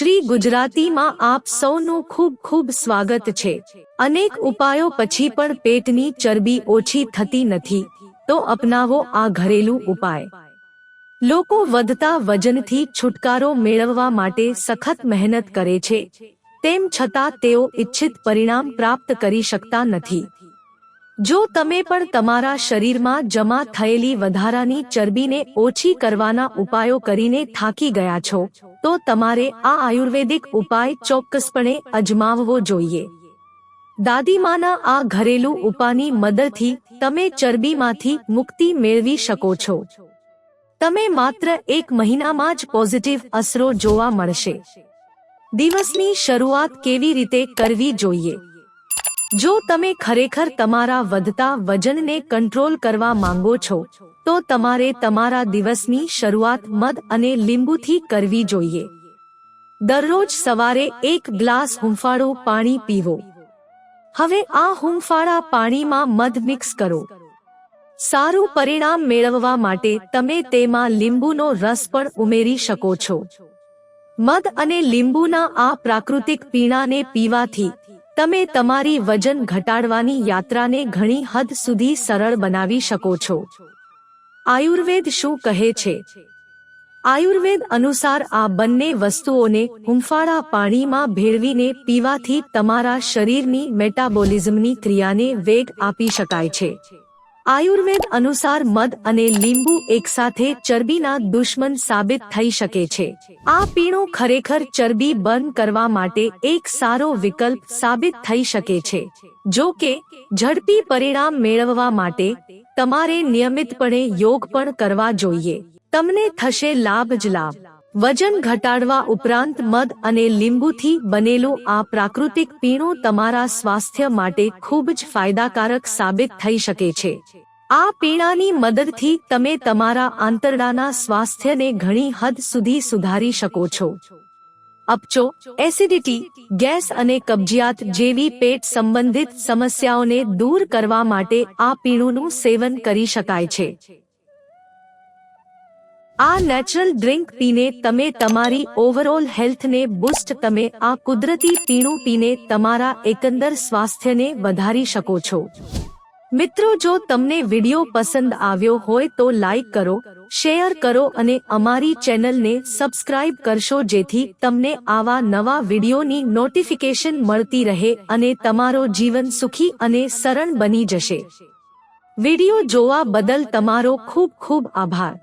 શ્રી ગુજરાતીમાં આપ સૌનું ખૂબ ખૂબ સ્વાગત છે। અનેક ઉપાયો પછી પણ પેટની ચરબી ઓછી થતી નથી તો અપનાવો આ ઘરેલું ઉપાય। લોકો વધતા વજનથી છુટકારો મેળવવા માટે સખત મહેનત કરે છે, તેમ છતાં તેઓ ઇચ્છિત પરિણામ પ્રાપ્ત કરી શકતા નથી। જો તમે પણ તમારા શરીરમાં જમા થયેલી વધારાની ચરબીને ઓછી કરવાના ઉપાયો કરીને થાકી ગયા છો, તો તમારે આ આયુર્વેદિક ઉપાય ચોક્કસપણે અજમાવવો જોઈએ। દાદીમાના આ ઘરેલું ઉપાયની મદદથી તમે ચરબીમાંથી મુક્તિ મેળવી શકો છો। તમે માત્ર 1 મહિનામાં જ પોઝિટિવ અસરો જોવા મળશે। દિવસની શરૂઆત કેવી રીતે કરવી જોઈએ? જો તમે ખરેખર તમારા વધતા વજનને કંટ્રોલ કરવા માંગો છો, તો તમારે તમારા દિવસની શરૂઆત મધ અને લીંબુથી કરવી જોઈએ। દરરોજ સવારે 1 ગ્લાસ હૂંફાળું પાણી પીવો। હવે આ હૂંફાળા પાણીમાં મધ મિક્સ કરો। સારું પરિણામ મેળવવા માટે તમે તેમાં લીંબુનો રસ પણ ઉમેરી શકો છો। મધ અને લીંબુના આ પ્રાકૃતિક પીણાને પીવાથી તમે તમારી વજન ઘટાડવાની યાત્રાને ઘણી હદ સુધી સરળ બનાવી શકો છો। આયુર્વેદ શું કહે છે? આયુર્વેદ અનુસાર આ બંને વસ્તુઓને હૂંફાળા પાણીમાં ભેળવીને પીવાથી તમારા શરીરની મેટાબોલિઝમની ક્રિયાને વેગ આપી શકાય છે। આયુર્વેદ અનુસાર મધ અને લીંબુ એકસાથે ચરબીના દુશ્મન સાબિત થઈ શકે છે। આ પીણું ખરેખર ચરબી બર્ન કરવા માટે એક સારો વિકલ્પ સાબિત થઈ શકે છે। જો કે ઝડપી પરિણામ મેળવવા માટે તમારે નિયમિતપણે યોગ પણ કરવા જોઈએ। તમને થશે લાભ જ લાભ। વજન ઘટાડવા ઉપરાંત મધ અને લીંબુથી બનેલું આ પ્રાકૃતિક પીણું તમારા સ્વાસ્થ્ય માટે ખૂબ જ ફાયદાકારક સાબિત થઈ શકે છે। આ પીણાની મદદથી તમે તમારા આંતરડાના સ્વાસ્થ્યને ઘણી હદ સુધી સુધારી શકો છો। અપચો, એસિડિટી, ગેસ અને કબજિયાત જેવી પેટ સંબંધિત સમસ્યાઓને દૂર કરવા માટે આ પીણુંનું સેવન કરી શકાય છે। આ નેચરલ ડ્રિંક પીને તમે તમારી ઓવરઓલ હેલ્થને બૂસ્ટ તમે આ કુદરતી પીણું પીને તમારા એકંદર સ્વાસ્થ્યને વધારી શકો છો। મિત્રો, જો તમને વિડિયો પસંદ આવ્યો હોય તો લાઈક કરો, શેર કરો અને અમારી ચેનલને સબસ્ક્રાઇબ કરશો જેથી તમને આવા નવા વિડિયોની નોટિફિકેશન મળતી રહે અને તમારો જીવન સુખી અને સરળ બની જશે। વિડિયો જોવા બદલ તમારો ખૂબ ખૂબ આભાર।